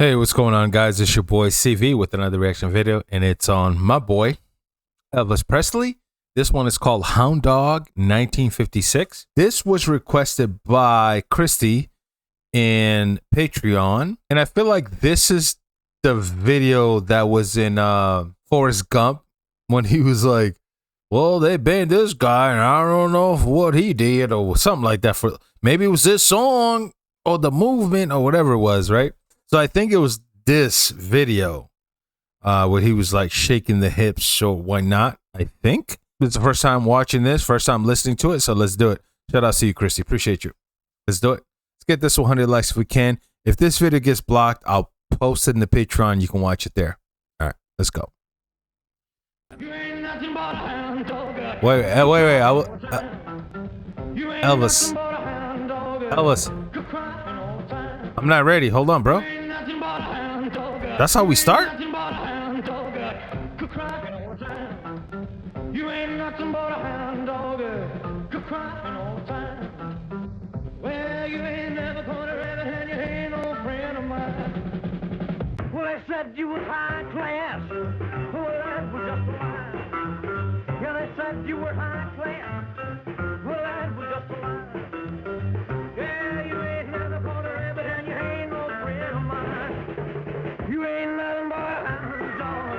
Hey, what's going on, guys? It's your boy CV with another reaction video, and it's on my boy Elvis Presley. This one is called Hound Dog 1956. This was requested by Christy in Patreon, and I feel like this is the video that was in Forrest Gump when he was like, well, they banned this guy, and I don't know what he did or something like that. For maybe it was this song or the movement or whatever it was, right? So I think it was this video where he was like shaking the hips. So why not? I think it's the first time watching this, first time listening to it. So let's do it. Shout out to you, Christy. Appreciate you. Let's do it. Let's get this 100 likes if we can. If this video gets blocked, I'll post it in the Patreon. You can watch it there. All right, let's go. Wait. Elvis. I'm not ready. Hold on, bro. That's how we start? You ain't nothing but a hound dog, crying all the time. Well, you ain't never gonna ever, and you ain't no friend of mine. Well, they said you was high class. Well, that was just a lie. Yeah, they said you were high class. Well, that was just a lie. Yeah, you ain't never gonna ever, and you ain't no friend of mine. You ain't nothing but a hound dog,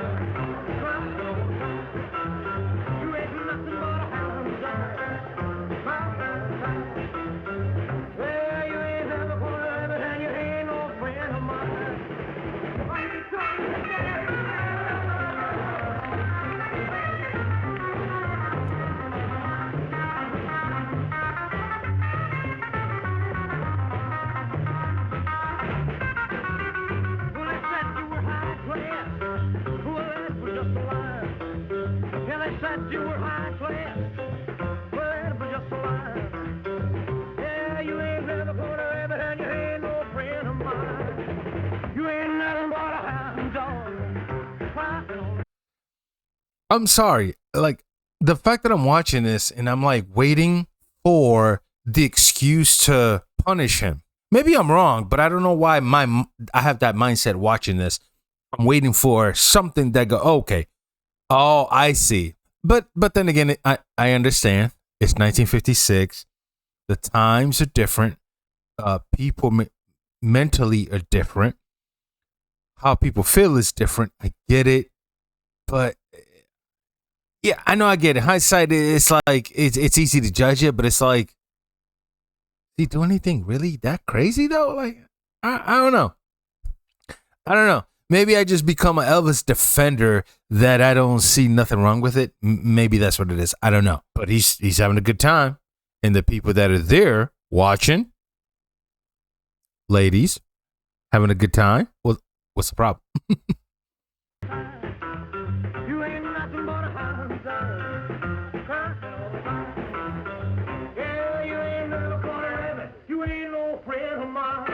crying all the time. You ain't nothing but a hound dog, crying all the time. Well, you ain't never gonna ever, and you ain't no friend of mine. Why you trying to get it? Said you were high class. Well, that was just a lie. Yeah, you ain't never gonna ever, and you ain't no friend of mine. You ain't nothing but a hound dog. I'm sorry. Like, the fact that I'm watching this and I'm like waiting for the excuse to punish him. Maybe I'm wrong, but I don't know why I have that mindset watching this. I'm waiting for something that go, okay. Oh, I see. But then again, I understand. It's 1956. The times are different. People mentally are different. How people feel is different. I get it. But yeah, I know I get it. Hindsight, it's like it's easy to judge it, but it's like, did he do anything really that crazy though? Like, I don't know. I don't know. Maybe I just become an Elvis defender that I don't see nothing wrong with it. Maybe that's what it is. I don't know. But he's having a good time. And the people that are there watching, ladies, having a good time. Well, what's the problem? You ain't nothing but a hound dog, crying all the time. Yeah, you ain't never gonna ever, you ain't no friend of mine.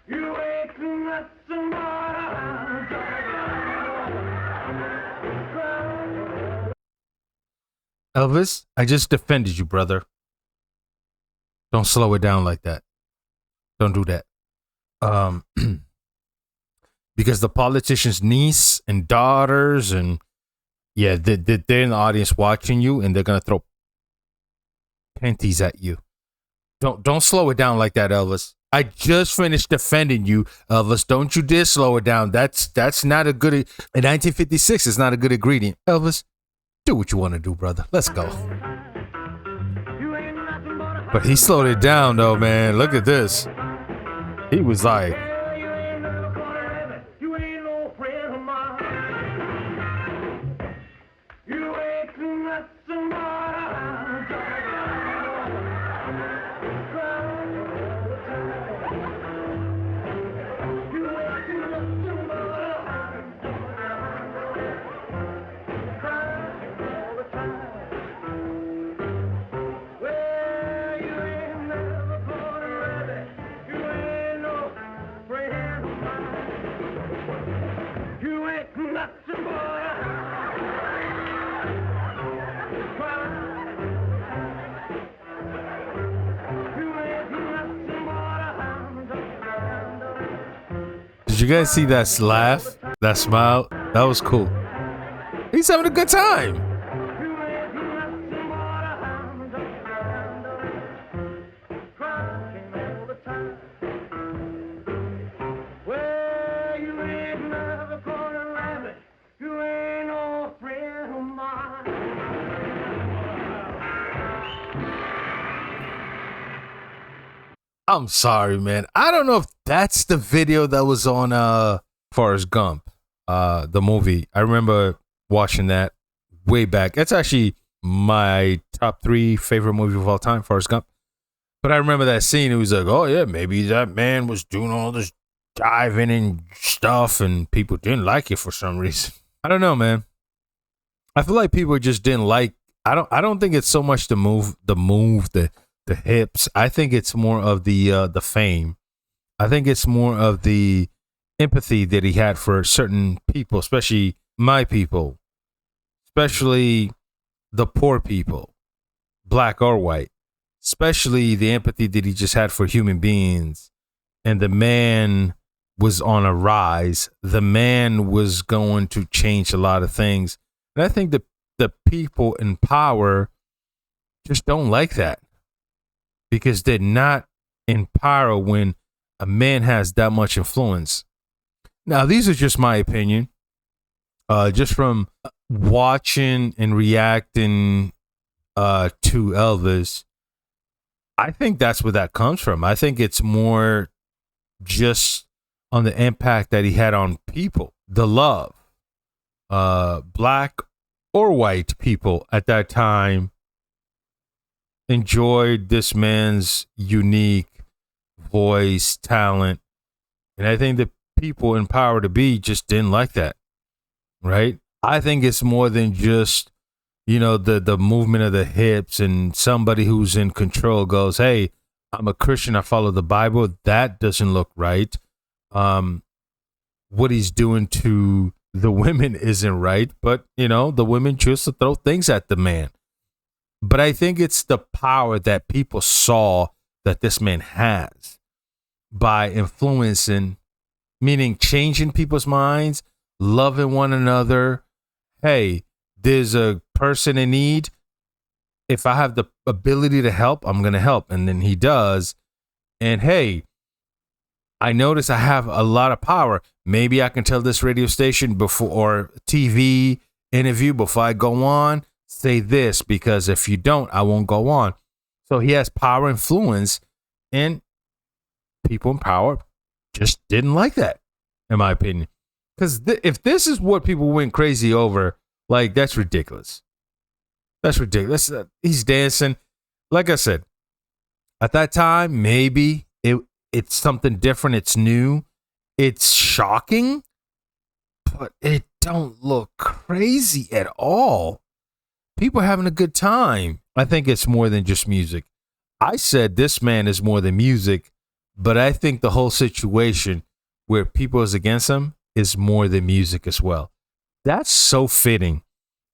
You ain't nothing but a hound dog. Elvis, I just defended you, brother. Don't slow it down like that. Don't do that. Because the politician's niece and daughters and yeah, they're in the audience watching you, and they're gonna throw panties at you. Don't slow it down like that, Elvis. I just finished defending you, Elvis. Don't you dare slow it down. That's not a good. In 1956, it's not a good ingredient. Elvis, do what you want to do, brother. Let's go. But he slowed it down, though, man. Look at this. He was like, Did you guys see that laugh? That smile? That was cool. He's having a good time. I'm sorry, man. I don't know if that's the video that was on Forrest Gump, the movie. I remember watching that way back. It's actually my top 3 favorite movie of all time, Forrest Gump. But I remember that scene. It was like, oh yeah, maybe that man was doing all this diving and stuff, and people didn't like it for some reason. I don't know, man. I feel like people just didn't like. I don't think it's so much the hips. I think it's more of the fame. I think it's more of the empathy that he had for certain people, especially my people, especially the poor people, black or white, especially the empathy that he just had for human beings. And the man was on a rise. The man was going to change a lot of things. And I think the people in power just don't like that, because they're not in power when a man has that much influence. Now, these are just my opinion, just from watching and reacting to Elvis. I think that's where that comes from. I think it's more just on the impact that he had on people, the love, black or white people at that time enjoyed this man's unique voice, talent. And I think the people in power to be just didn't like that, right? I think it's more than just, the movement of the hips, and somebody who's in control goes, hey, I'm a Christian, I follow the Bible. That doesn't look right. What he's doing to the women isn't right, but, the women choose to throw things at the man. But I think it's the power that people saw that this man has by influencing, meaning changing people's minds, loving one another. Hey, there's a person in need. If I have the ability to help, I'm going to help. And then he does. And hey, I notice I have a lot of power. Maybe I can tell this radio station before, or TV interview before I go on, say this, because if you don't, I won't go on. So he has power, influence, and people in power just didn't like that, in my opinion. Because if this is what people went crazy over, like, that's ridiculous. That's ridiculous. He's dancing. Like I said, at that time, maybe it's something different. It's new. It's shocking, but it don't look crazy at all. People are having a good time. I think it's more than just music. I said this man is more than music, but I think the whole situation where people is against him is more than music as well. That's so fitting.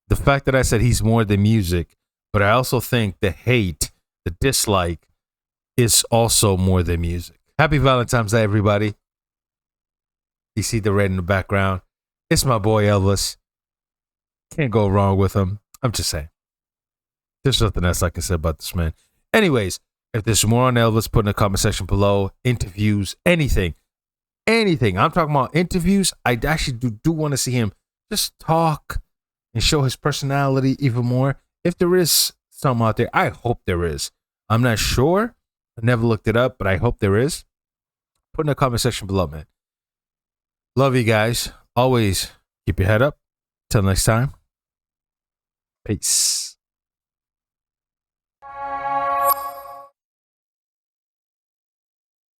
The fact that I said he's more than music, but I also think the hate, the dislike is also more than music. Happy Valentine's Day, everybody. You see the red in the background. It's my boy Elvis. Can't go wrong with him. I'm just saying. There's nothing else I can say about this man. Anyways, if there's more on Elvis, put in the comment section below. Interviews, anything. I'm talking about interviews. I actually do want to see him just talk and show his personality even more. If there is some out there, I hope there is. I'm not sure. I never looked it up, but I hope there is. Put in the comment section below, man. Love you guys. Always keep your head up. Till next time. Peace.